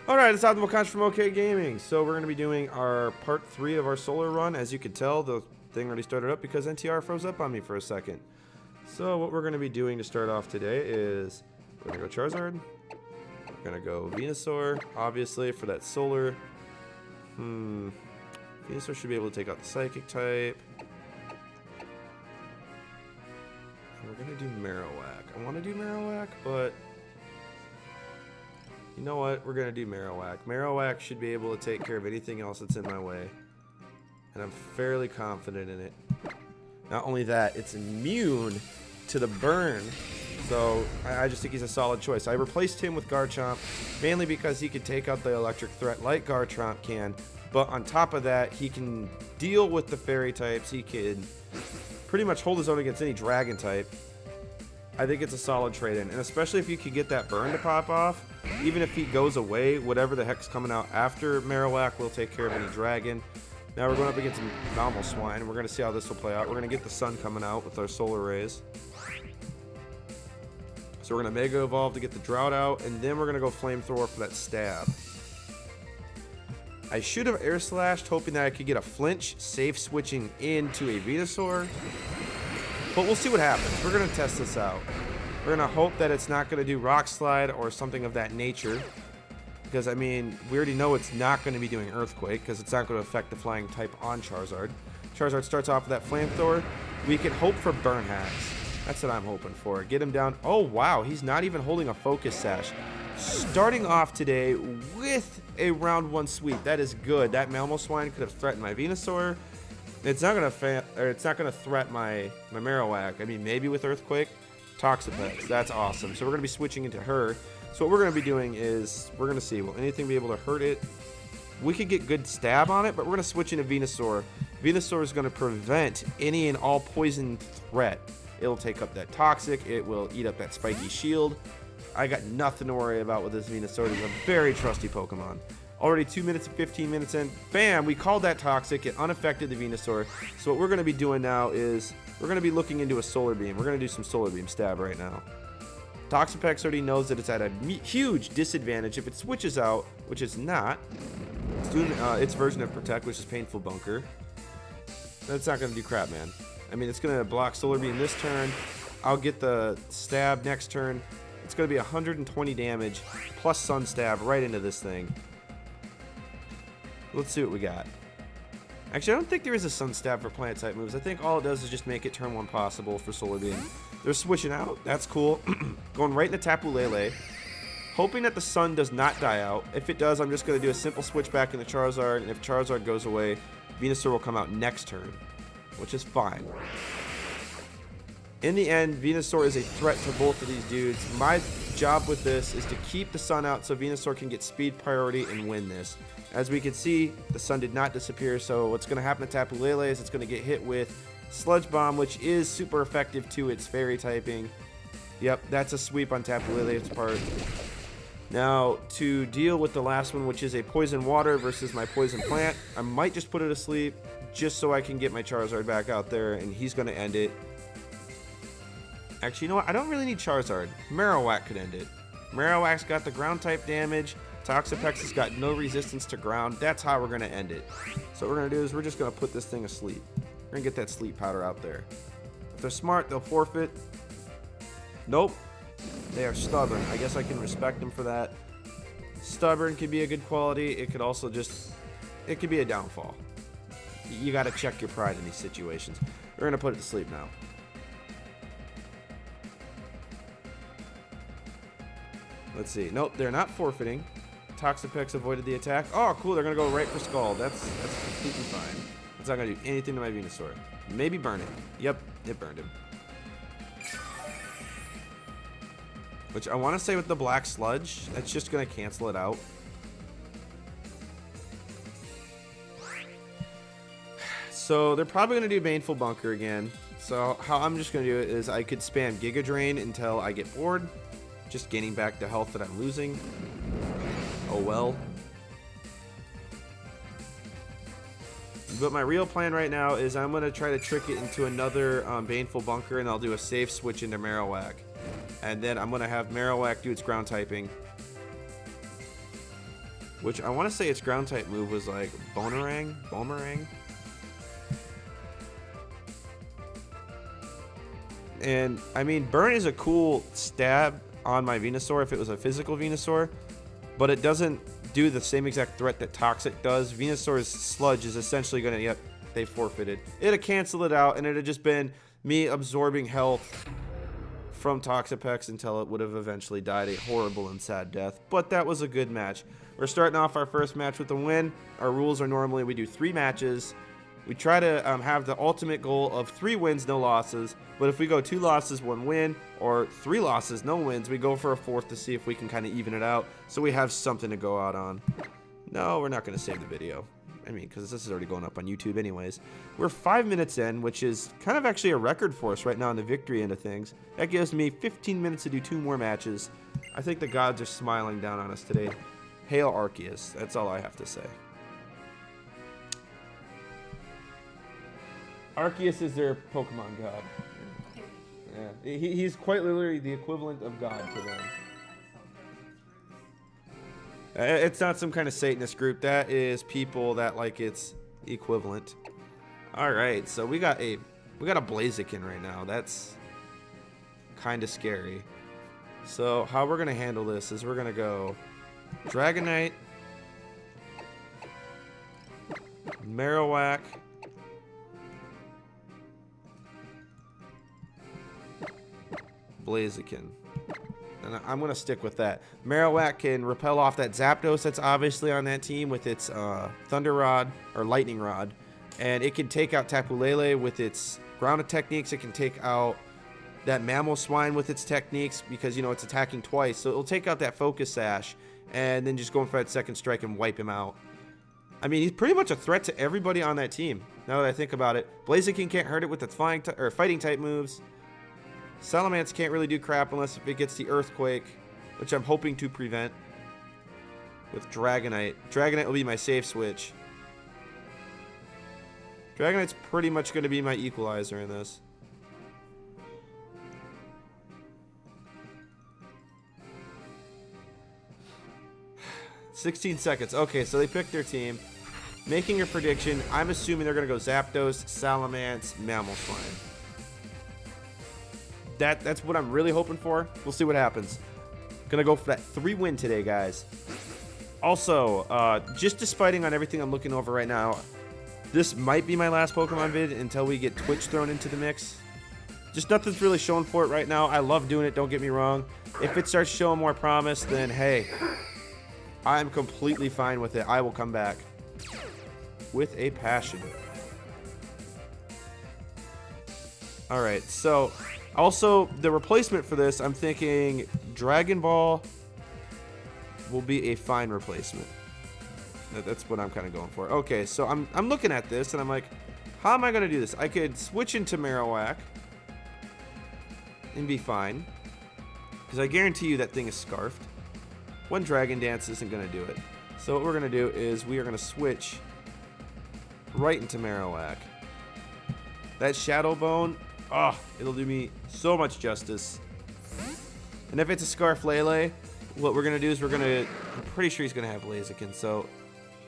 Alright, it's Optimal Conch from OK Gaming. So we're going to be doing our part 3 of our solar run. As you can tell, the thing already started up because NTR froze up on me for a second. So what we're going to be doing to start off today is we're going to go Charizard. We're going to go Venusaur, obviously, for that solar. Venusaur should be able to take out the Psychic type. And we're going to do Marowak. I want to do Marowak, but you know what? We're going to do Marowak. Marowak should be able to take care of anything else that's in my way. And I'm fairly confident in it. Not only that, it's immune to the burn. So I just think he's a solid choice. I replaced him with Garchomp, mainly because he can take out the electric threat like Garchomp can. But on top of that, he can deal with the fairy types. He can pretty much hold his own against any dragon type. I think it's a solid trade-in, and especially if you could get that burn to pop off. Even if he goes away, whatever the heck's coming out after Marowak will take care of any dragon. Now we're going up against Mamoswine, and we're going to see how this will play out. We're going to get the sun coming out with our solar rays. So we're going to Mega Evolve to get the drought out, and then we're going to go Flamethrower for that stab. I should have Air Slashed, hoping that I could get a flinch, safe switching into a Venusaur. But we'll see what happens. We're going to test this out. We're going to hope that it's not going to do Rock Slide or something of that nature. Because, I mean, we already know it's not going to be doing Earthquake because it's not going to affect the flying type on Charizard. Charizard starts off with that Flamethrower. We can hope for Burn Hacks. That's what I'm hoping for. Get him down. Oh, wow. He's not even holding a Focus Sash. Starting off today with a round 1 sweep. That is good. That Mamoswine could have threatened my Venusaur. It's not gonna threat my Marowak. I mean, maybe with Earthquake, Toxapex. That's awesome. So we're gonna be switching into her. So what we're gonna be doing is we're gonna see, will anything be able to hurt it? We could get good stab on it, but we're gonna switch into Venusaur. Venusaur is gonna prevent any and all poison threat. It'll take up that Toxic. It will eat up that Spiky Shield. I got nothing to worry about with this Venusaur. It's a very trusty Pokemon. Already 2 minutes and 15 minutes in. Bam! We called that Toxic. It unaffected the Venusaur. So what we're going to be doing now is we're going to be looking into a Solar Beam. We're going to do some Solar Beam stab right now. Toxapex already knows that it's at a huge disadvantage. If it switches out, which it's not, it's doing its version of Protect, which is Painful Bunker. That's not going to do crap, man. I mean, it's going to block Solar Beam this turn. I'll get the stab next turn. It's going to be 120 damage plus Sun Stab right into this thing. Let's see what we got. Actually, I don't think there is a Sun Stab for Plant type moves. I think all it does is just make it turn 1 possible for Solar Beam. They're switching out. That's cool. Going right into Tapu Lele. Hoping that the Sun does not die out. If it does, I'm just going to do a simple switch back into Charizard. And if Charizard goes away, Venusaur will come out next turn, which is fine. In the end, Venusaur is a threat to both of these dudes. My job with this is to keep the Sun out so Venusaur can get speed priority and win this. As we can see, the Sun did not disappear, so what's going to happen to Tapu Lele is it's going to get hit with Sludge Bomb, which is super effective to its fairy typing. Yep, that's a sweep on Tapu Lele's part. Now, to deal with the last one, which is a Poison Water versus my Poison Plant, I might just put it asleep just so I can get my Charizard back out there, and he's going to end it. Actually, you know what? I don't really need Charizard. Marowak could end it. Marowak's got the ground type damage. Toxapex has got no resistance to ground. That's how we're going to end it. So what we're going to do is we're just going to put this thing asleep. We're going to get that sleep powder out there. If they're smart, they'll forfeit. Nope. They are stubborn. I guess I can respect them for that. Stubborn could be a good quality. It could also just, it could be a downfall. You got to check your pride in these situations. We're going to put it to sleep now. Let's see. Nope, they're not forfeiting. Toxapex avoided the attack. Oh, cool. They're going to go right for Scald. That's completely fine. It's not going to do anything to my Venusaur. Maybe burn it. Yep, it burned him. Which I want to say with the Black Sludge, that's just going to cancel it out. So they're probably going to do Baneful Bunker again. So how I'm just going to do it is I could spam Giga Drain until I get bored. Just gaining back the health that I'm losing. Oh well. But my real plan right now is I'm going to try to trick it into another Baneful Bunker, and I'll do a safe switch into Marowak. And then I'm going to have Marowak do its ground typing. which I want to say its ground type move was like Boomerang. And I mean, Burn is a cool stab on my Venusaur if it was a physical Venusaur, but it doesn't do the same exact threat that Toxic does. Venusaur's Sludge is essentially going to, yep, they forfeited. It'd cancel it out, and it'd have just been me absorbing health from Toxapex until it would have eventually died a horrible and sad death. But that was a good match. We're starting off our first match with a win. Our rules are normally we do 3 matches. We try to have the ultimate goal of 3 wins, no losses. But if we go 2 losses, 1 win, or 3 losses, no wins, we go for a 4th to see if we can kind of even it out so we have something to go out on. No, we're not going to save the video. I mean, because this is already going up on YouTube anyways. We're 5 minutes in, which is kind of actually a record for us right now in the victory end of things. That gives me 15 minutes to do 2 more matches. I think the gods are smiling down on us today. Hail Arceus. That's all I have to say. Arceus is their Pokemon god. Yeah, he's quite literally the equivalent of God to them. It's not some kind of Satanist group. That is people that like its equivalent. All right, so we got a Blaziken right now. That's kind of scary. So how we're gonna handle this is we're gonna go Dragonite, Marowak, Blaziken. And I'm going to stick with that. Marowak can repel off that Zapdos that's obviously on that team with its Thunder Rod or Lightning Rod. And it can take out Tapu Lele with its ground techniques. It can take out that Mamoswine with its techniques because, you know, it's attacking twice. So it'll take out that Focus Sash and then just go for that second strike and wipe him out. I mean, he's pretty much a threat to everybody on that team, now that I think about it. Blaziken can't hurt it with its fighting type moves. Salamence can't really do crap unless if it gets the Earthquake, which I'm hoping to prevent with Dragonite. Dragonite will be my safe switch. Dragonite's pretty much going to be my equalizer in this. $16 seconds. Okay, so they picked their team. Making your prediction, I'm assuming they're going to go Zapdos, Salamence, Mamoswine. That's what I'm really hoping for. We'll see what happens. Gonna go for that 3-win today, guys. Also, just despiting on everything I'm looking over right now, this might be my last Pokemon vid until we get Twitch thrown into the mix. Just nothing's really showing for it right now. I love doing it, don't get me wrong. If it starts showing more promise, then hey, I'm completely fine with it. I will come back with a passion. Alright, so also, the replacement for this, I'm thinking Dragon Ball will be a fine replacement. That's what I'm kind of going for. Okay, so I'm looking at this, and I'm like, how am I going to do this? I could switch into Marowak and be fine. Because I guarantee you that thing is Scarfed. One Dragon Dance isn't going to do it. So what we're going to do is we are going to switch right into Marowak. That Shadow Bone... oh, it'll do me so much justice. And if it's a Scarf Lele, what we're going to do is I'm pretty sure he's going to have Blaziken, so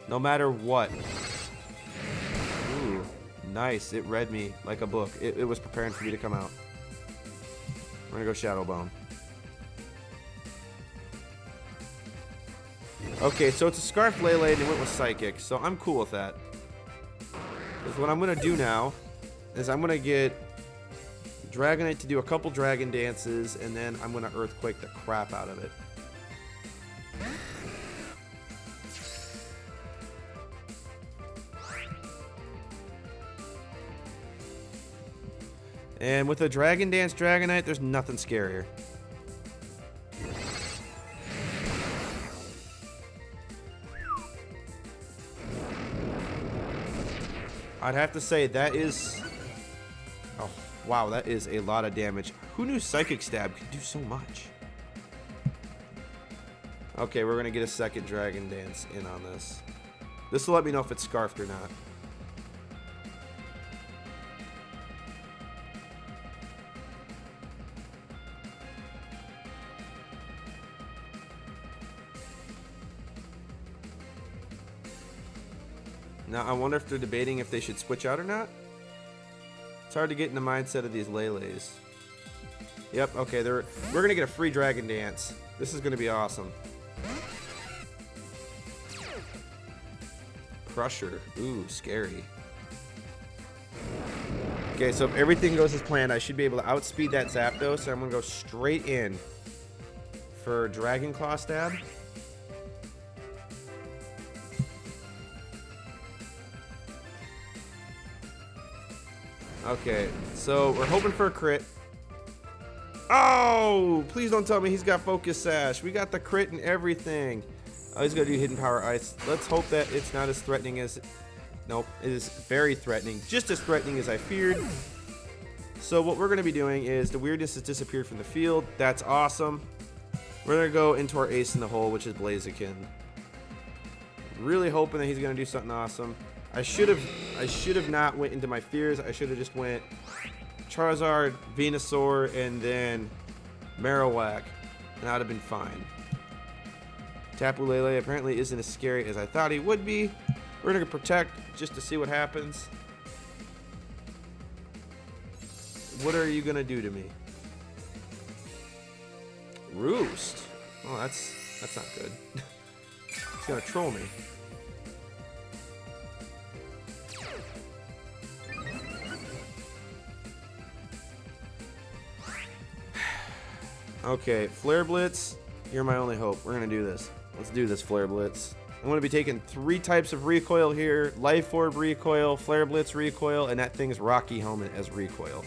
no matter what. Ooh, nice. It read me like a book. It was preparing for me to come out. We're going to go Shadow Bone. Okay, so it's a Scarf Lele and it went with Psychic, so I'm cool with that. Because what I'm going to do now is I'm going to get Dragonite to do a couple Dragon Dances, and then I'm going to Earthquake the crap out of it. And with a Dragon Dance Dragonite, there's nothing scarier. I'd have to say that is... oh, wow, that is a lot of damage. Who knew Psychic Stab could do so much? Okay, we're going to get a second Dragon Dance in on this. This will let me know if it's Scarfed or not. Now, I wonder if they're debating if they should switch out or not. It's hard to get in the mindset of these Lele's. Yep, okay, we're going to get a free Dragon Dance. This is going to be awesome. Crusher. Ooh, scary. Okay, so if everything goes as planned, I should be able to outspeed that Zapdos. So I'm going to go straight in for Dragon Claw Stab. Okay, so we're hoping for a crit. Oh, please don't tell me he's got Focus Sash. We got the crit and everything. Oh, he's going to do Hidden Power Ice. Let's hope that it's not as threatening as... Nope, it is very threatening. Just as threatening as I feared. So what we're going to be doing is the weirdness has disappeared from the field. That's awesome. We're going to go into our ace in the hole, which is Blaziken. Really hoping that he's going to do something awesome. I should have not went into my fears. I should have just went Charizard, Venusaur, and then Marowak, and that would have been fine. Tapu Lele apparently isn't as scary as I thought he would be. We're going to protect just to see what happens. What are you going to do to me? Roost. Oh, that's not good. He's going to troll me. Okay, Flare Blitz, you're my only hope. We're going to do this. Let's do this, Flare Blitz. I'm going to be taking 3 types of recoil here. Life Orb recoil, Flare Blitz recoil, and that thing's Rocky Helmet as recoil.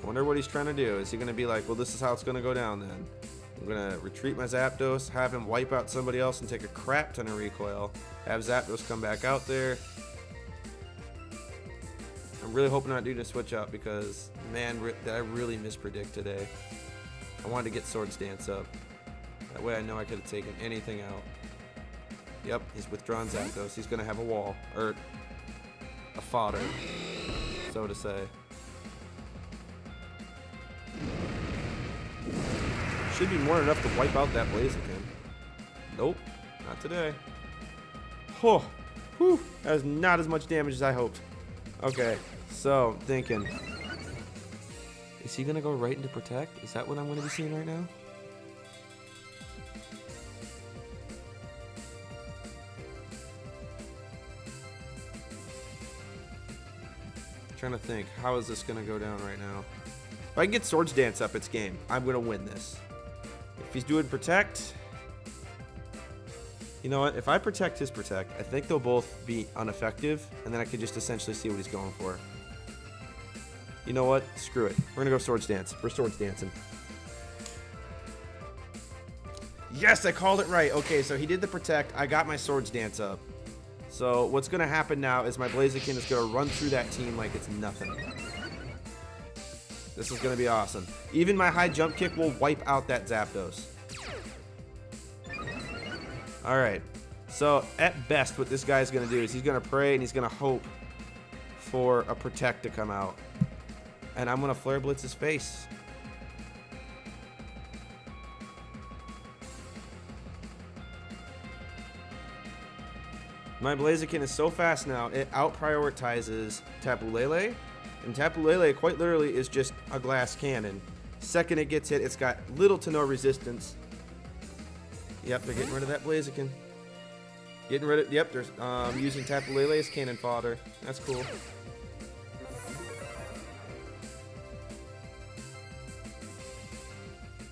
I wonder what he's trying to do. Is he going to be like, well, this is how it's going to go down then? I'm going to retreat my Zapdos, have him wipe out somebody else and take a crap ton of recoil. Have Zapdos come back out there. I'm really hoping not doing a switch out because, man, did I really mispredict today. I wanted to get Swords Dance up. That way I know I could have taken anything out. Yep, he's withdrawn Zapdos. He's going to have a wall, or a fodder, so to say. Should be more than enough to wipe out that Blaziken. Nope, not today. Oh, whew, that was not as much damage as I hoped. Okay, so thinking, is he gonna go right into Protect? Is that what I'm gonna be seeing right now? Trying to think, how is this gonna go down right now? If I can get Swords Dance up, it's game. I'm gonna win this. If he's doing Protect, you know what? If I protect his Protect, I think they'll both be ineffective, and then I could just essentially see what he's going for. You know what? Screw it. We're gonna go Swords Dance. We're Swords Dancing. Yes, I called it right. Okay, so he did the Protect. I got my Swords Dance up. So what's gonna happen now is my Blaziken is gonna run through that team like it's nothing. This is going to be awesome. Even my high jump kick will wipe out that Zapdos. Alright. So, at best, what this guy's going to do is he's going to pray and he's going to hope for a Protect to come out. And I'm going to Flare Blitz his face. My Blaziken is so fast now, it out-prioritizes Tapu Lele. And Tapu Lele, quite literally, is just a glass cannon. Second it gets hit, it's got little to no resistance. Yep, they're getting rid of that Blaziken. Getting rid of, yep, they're using Tapu Lele as cannon fodder. That's cool.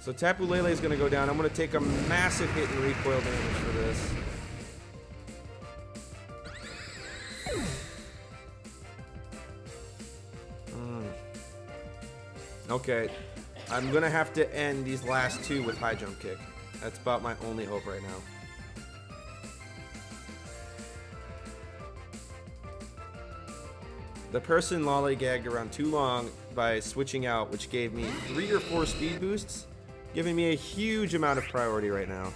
So Tapu Lele is going to go down. I'm going to take a massive hit in recoil damage for this. Okay, I'm going to have to end these last 2 with high jump kick. That's about my only hope right now. The person lollygagged around too long by switching out, which gave me 3 or 4 speed boosts, giving me a huge amount of priority right now.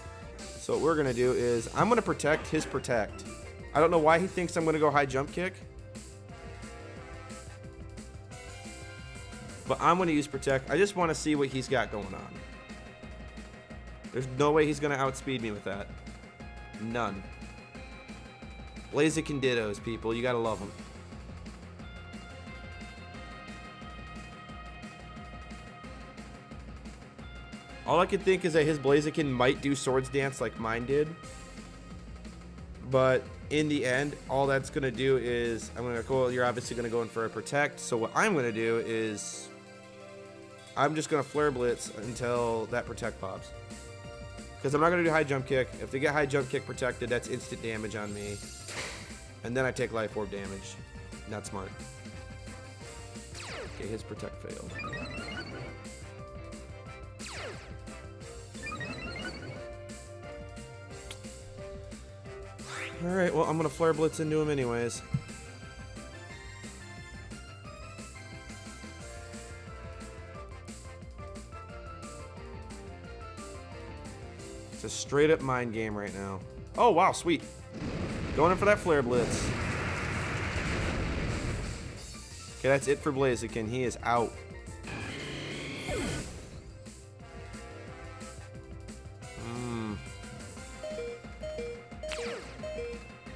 So what we're going to do is I'm going to protect his Protect. I don't know why he thinks I'm going to go high jump kick. But I'm going to use Protect. I just want to see what he's got going on. There's no way he's going to outspeed me with that. None. Blaziken Dittos, people. You got to love them. All I can think is that his Blaziken might do Swords Dance like mine did. But in the end, all that's going to do is... I'm going to go... You're obviously going to go in for a Protect. So what I'm going to do is... I'm just going to Flare Blitz until that Protect pops. Because I'm not going to do High Jump Kick. If they get High Jump Kick protected, that's instant damage on me. And then I take Life Orb damage. Not smart. Okay, his Protect failed. Alright, well, I'm going to Flare Blitz into him anyways. It's a straight up mind game right now. Oh, wow, sweet. Going in for that Flare Blitz. Okay, that's it for Blaziken. He is out.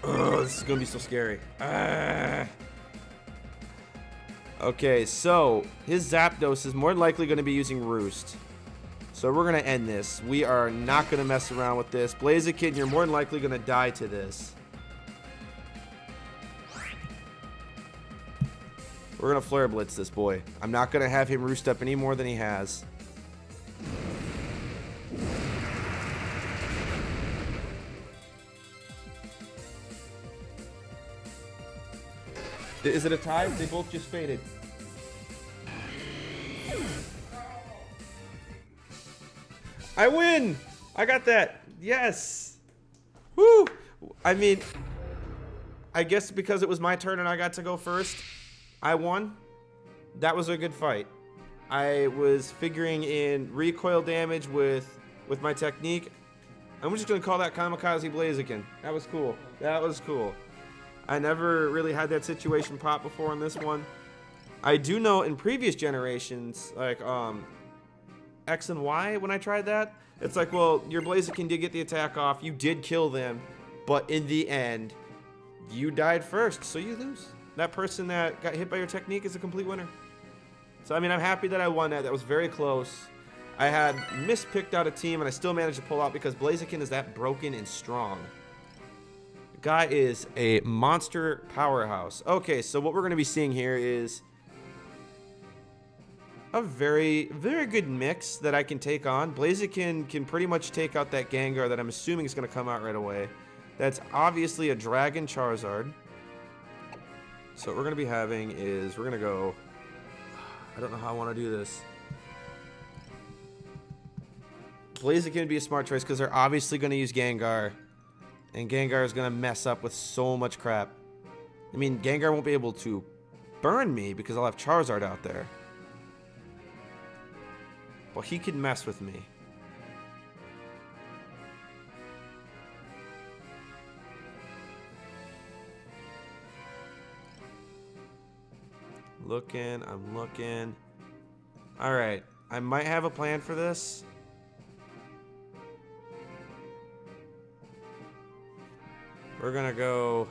Oh, this is going to be so scary. Okay, so his Zapdos is more likely going to be using Roost. So we're going to end this. We are not going to mess around with this. Blaziken, you're more than likely going to die to this. We're going to Flare Blitz this boy. I'm not going to have him Roost up any more than he has. Is it a tie? They both just faded. I win! I got that. Yes. Woo! I mean, I guess because it was my turn and I got to go first, I won. That was a good fight. I was figuring in recoil damage with my technique. I'm just going to call that Kamikaze Blaziken. That was cool. That was cool. I never really had that situation pop before in this one. I do know in previous generations, like X and Y, when I tried that, it's like, well, your Blaziken did get the attack off, you did kill them, but in the end, you died first, so you lose. That person that got hit by your technique is a complete winner. So, I mean, I'm happy that I won that. That was very close. I had mispicked out a team, and I still managed to pull out because Blaziken is that broken and strong. The guy is a monster powerhouse. Okay, so what we're going to be seeing here is a very, very good mix that I can take on. Blaziken can pretty much take out that Gengar that I'm assuming is going to come out right away. That's obviously a Dragon Charizard. So what we're going to be having is we're going to go... I don't know how I want to do this. Blaziken would be a smart choice because they're obviously going to use Gengar. And Gengar is going to mess up with so much crap. I mean, Gengar won't be able to burn me because I'll have Charizard out there. But he could mess with me. Looking, I'm looking. Alright, I might have a plan for this. We're gonna go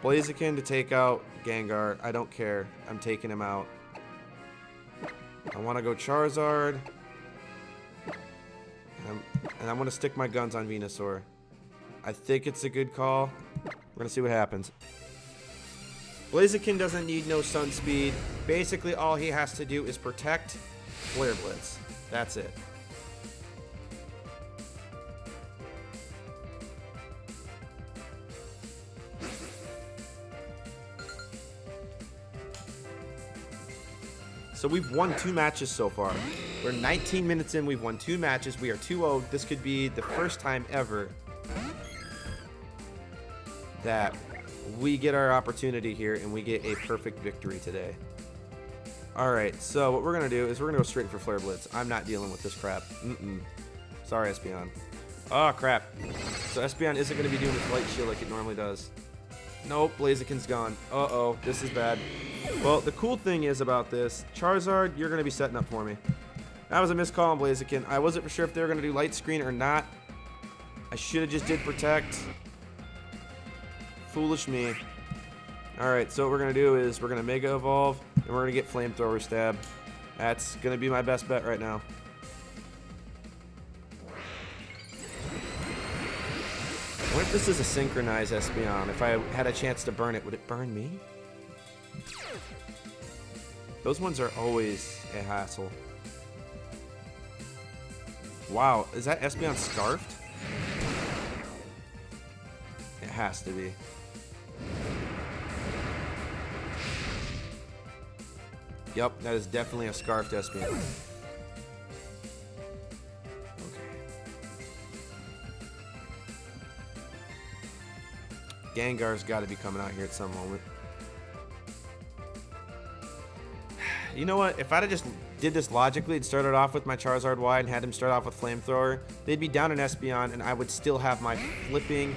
Blaziken to take out Gengar. I don't care. I'm taking him out. I want to go Charizard. And I'm going to stick my guns on Venusaur. I think it's a good call. We're going to see what happens. Blaziken doesn't need no Sun Speed. Basically, all he has to do is protect, Flare Blitz. That's it. So we've won 2 matches so far. We're 19 minutes in. We've won 2 matches. We are 2-0. This could be the first time ever that we get our opportunity here and we get a perfect victory today. Alright, so what we're going to do is we're going to go straight for Flare Blitz. I'm not dealing with this crap. Sorry, Espeon. Oh, crap. So Espeon isn't going to be doing its Light Shield like it normally does. Nope, Blaziken's gone. Uh-oh, this is bad. Well, the cool thing is about this, Charizard, you're going to be setting up for me. That was a missed call on Blaziken. I wasn't for sure if they were going to do Light Screen or not. I should have just did Protect. Foolish me. Alright, so what we're going to do is we're going to Mega Evolve, and we're going to get Flamethrower Stab. That's going to be my best bet right now. What if this is a synchronized Espeon? If I had a chance to burn it, would it burn me? Those ones are always a hassle. Wow, is that Espeon scarfed? It has to be. Yep, that is definitely a scarfed Espeon. Gengar's got to be coming out here at some moment. You know what? If I'd have just did this logically and started off with my Charizard Y and had him start off with Flamethrower, they'd be down an Espeon and I would still have my flipping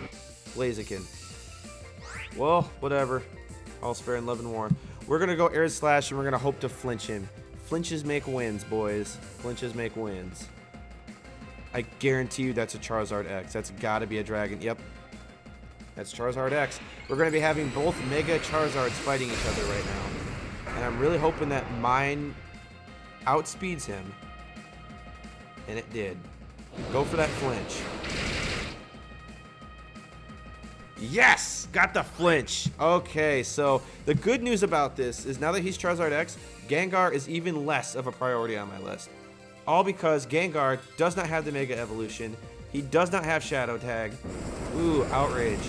Blaziken. Well, whatever. All's fair in love and war. We're going to go Air Slash and we're going to hope to flinch him. Flinches make wins, boys. Flinches make wins. I guarantee you that's a Charizard X. That's got to be a Dragon. Yep. That's Charizard X. We're going to be having both Mega Charizards fighting each other right now. And I'm really hoping that mine outspeeds him. And it did. Go for that flinch. Yes! Got the flinch. Okay, so the good news about this is now that he's Charizard X, Gengar is even less of a priority on my list. All because Gengar does not have the Mega Evolution. He does not have Shadow Tag. Ooh, Outrage.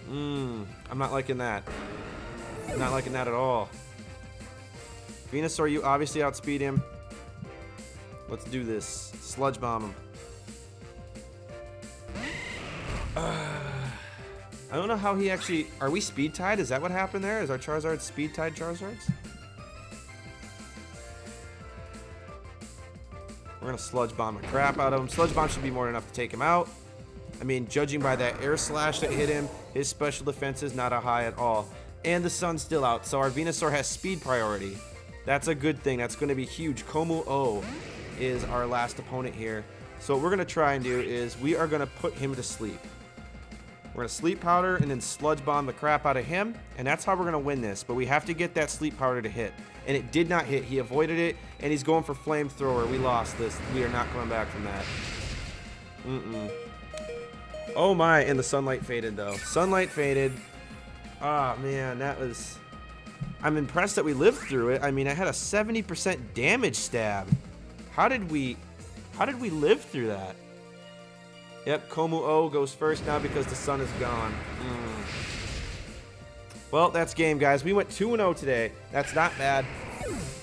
I'm not liking that. I'm not liking that at all. Venusaur, you obviously outspeed him. Let's do this. Sludge Bomb him. I don't know how he actually... Are we speed tied? Is that what happened there? Is our Charizard speed tied Charizards? We're going to Sludge Bomb the crap out of him. Sludge Bomb should be more than enough to take him out. I mean, judging by that Air Slash that hit him, his special defense is not a high at all. And the sun's still out, so our Venusaur has speed priority. That's a good thing. That's going to be huge. Komu-O is our last opponent here. So what we're going to try and do is we are going to put him to sleep. We're going to Sleep Powder and then Sludge Bomb the crap out of him. And that's how we're going to win this. But we have to get that Sleep Powder to hit. And it did not hit. He avoided it. And he's going for Flamethrower. We lost this. We are not coming back from that. Oh my. And the Sunlight faded though. Sunlight faded. Ah, man. That was... I'm impressed that we lived through it. I mean, I had a 70% damage stab. How did we live through that? Yep, Komu-O goes first now because the sun is gone. Well, that's game, guys. We went 2-0 today. That's not bad.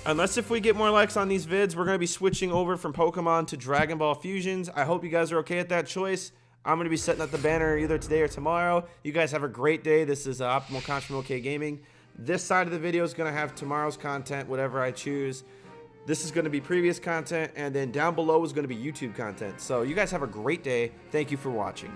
Unless if we get more likes on these vids, we're going to be switching over from Pokemon to Dragon Ball Fusions. I hope you guys are okay with that choice. I'm going to be setting up the banner either today or tomorrow. You guys have a great day. This is Optimal Conch from OK Gaming. This side of the video is going to have tomorrow's content, whatever I choose. This is going to be previous content, and then down below is going to be YouTube content. So you guys have a great day. Thank you for watching.